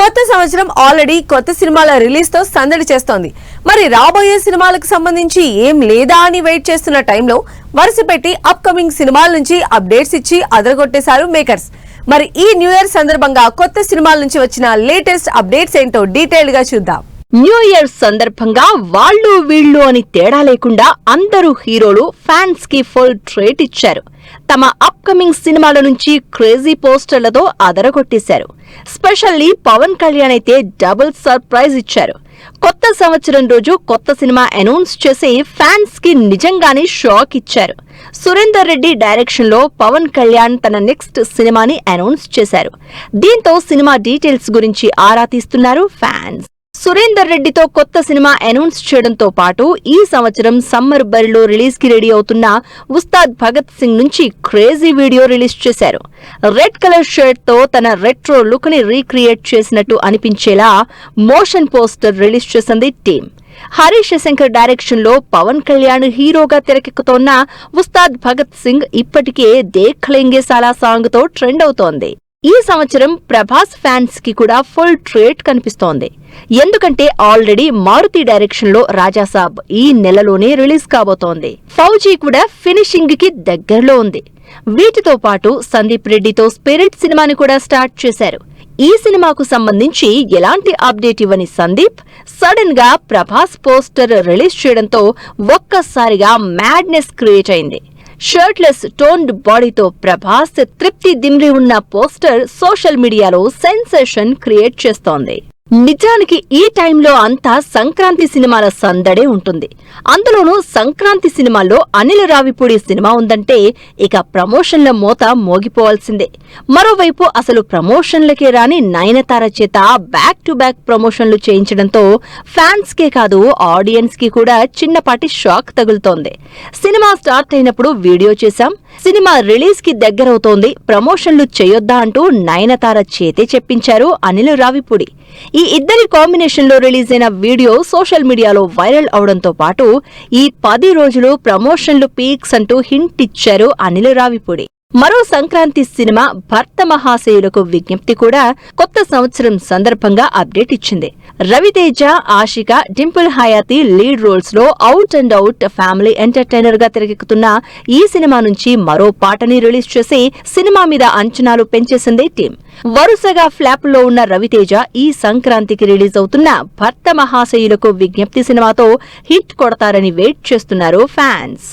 కొత్త సంవత్సరం ఆల్రెడీ కొత్త సినిమాల రిలీజ్ తో సందడి చేస్తోంది. మరి రాబోయే సినిమాలకు సంబంధించి ఏం లేదా అని వెయిట్ చేస్తున్న టైంలో వరుసపెట్టి అప్ కమింగ్ సినిమాల నుంచి అప్డేట్స్ ఇచ్చి అదరగొట్టేశారు మేకర్స్. మరి ఈ న్యూ ఇయర్ సందర్భంగా కొత్త సినిమాల నుంచి వచ్చిన లేటెస్ట్ అప్డేట్స్ ఏంటో డీటెయిల్ గా చూద్దాం. న్యూ ఇయర్ సందర్భంగా వాళ్ళు వీళ్ళు అని తేడా లేకుండా అందరూ హీరోలు ఫ్యాన్స్ కి ఫుల్ ట్రీట్ ఇచ్చారు. తమ అప్ కమింగ్ సినిమాల నుంచి క్రేజీ పోస్టర్లతో అదరగొట్టేశారు. స్పెషల్లీ పవన్ కళ్యాణ్ అయితే డబుల్ సర్ప్రైజ్ ఇచ్చారు. కొత్త సంవత్సరం రోజు కొత్త సినిమా అనౌన్స్ చేసి ఫ్యాన్స్ కి నిజంగానే షాక్ ఇచ్చారు. సురేందర్ రెడ్డి డైరెక్షన్ లో పవన్ కళ్యాణ్ తన నెక్స్ట్ సినిమాని అనౌన్స్ చేశారు. దీంతో సినిమా డీటెయిల్స్ గురించి ఆరా తీస్తున్నారు ఫ్యాన్స్. సురేందర్ రెడ్డితో కొత్త సినిమా అనౌన్స్ చేయడంతో పాటు ఈ సంవత్సరం సమ్మర్ బరిలో రిలీజ్ కి రెడీ అవుతున్న ఉస్తాద్ భగత్ సింగ్ నుంచి క్రేజీ వీడియో రిలీజ్ చేశారు. రెడ్ కలర్ షర్ట్ తో తన రెట్రో లుక్ ని రీక్రియేట్ చేసినట్టు అనిపించేలా మోషన్ పోస్టర్ రిలీజ్ చేసింది టీం. హరీష్ శంకర్ డైరెక్షన్ లో పవన్ కళ్యాణ్ హీరోగా తెరకెక్కుతోన్న ఉస్తాద్ భగత్ సింగ్ ఇప్పటికే దేఖ్ లేంగే సాలా సాంగ్ తో ట్రెండ్ అవుతోంది. ఈ సంవత్సరం ప్రభాస్ ఫ్యాన్స్ కి కూడా ఫుల్ ట్రీట్ కనిపిస్తోంది. ఎందుకంటే ఆల్రెడీ మారుతి డైరెక్షన్ లో రాజాసాబ్ ఈ నెలలోనే రిలీజ్ కాబోతోంది. ఫౌజీ కూడా ఫినిషింగ్ కి దగ్గరలో ఉంది. వీటితో పాటు సందీప్ రెడ్డితో స్పిరిట్ సినిమాని కూడా స్టార్ట్ చేశారు. ఈ సినిమాకు సంబంధించి ఎలాంటి అప్డేట్ ఇవ్వని సందీప్ సడన్ గా ప్రభాస్ పోస్టర్ రిలీజ్ చేయడంతో ఒక్కసారిగా మ్యాడ్నెస్ క్రియేట్ అయింది. షర్ట్లెస్ టోన్డ్ బాడీతో ప్రభాస్ తృప్తి దిమ్రి ఉన్న పోస్టర్ సోషల్ మీడియాలో సెన్సేషన్ క్రియేట్ చేస్తోంది. నిజానికి ఈ టైంలో అంతా సంక్రాంతి సినిమాల సందడే ఉంటుంది. అందులోనూ సంక్రాంతి సినిమాల్లో అనిల్ రావిపూడి సినిమా ఉందంటే ఇక ప్రమోషన్ల మోత మోగిపోవాల్సిందే. మరోవైపు అసలు ప్రమోషన్లకే రాని నయనతార చేత బ్యాక్ టు బ్యాక్ ప్రమోషన్లు చేయించడంతో ఫ్యాన్స్ కే కాదు ఆడియన్స్ కి కూడా చిన్నపాటి షాక్ తగులుతోంది. సినిమా స్టార్ట్ అయినప్పుడు వీడియో చేశాం, సినిమా రిలీజ్ కి దగ్గరవుతోంది, ప్రమోషన్లు చేయొద్దా అంటూ నయనతార చేతే చెప్పించారు అనిల్ రావిపూడి. ఈ ఇద్దరి కాంబినేషన్ లో రిలీజ్ అయిన వీడియో సోషల్ మీడియాలో వైరల్ అవడంతో పాటు ఈ 10 రోజులు ప్రమోషన్లు పీక్స్ అంటూ హింట్ ఇచ్చారు అనిల్ రావిపూడి. మరో సంక్రాంతి సినిమా భర్త మహాశయులకు విజ్ఞప్తి కూడా కొత్త సంవత్సరం సందర్భంగా అప్డేట్ ఇచ్చింది. రవితేజ, ఆషిక, డింపుల్ హయాతి లీడ్ రోల్స్ లో out and out family entertainer గా తెరకెక్కుతున్న ఈ సినిమా నుంచి మరో పాటని రిలీజ్ చేసి సినిమా మీద అంచనాలు పెంచేసింది టీం. వరుసగా ఫ్లాప్ లో ఉన్న రవితేజ ఈ సంక్రాంతికి రిలీజ్ అవుతున్న భర్త మహాశయులకు విజ్ఞప్తి సినిమాతో హిట్ కొడతారని వెయిట్ చేస్తున్నారు ఫ్యాన్స్.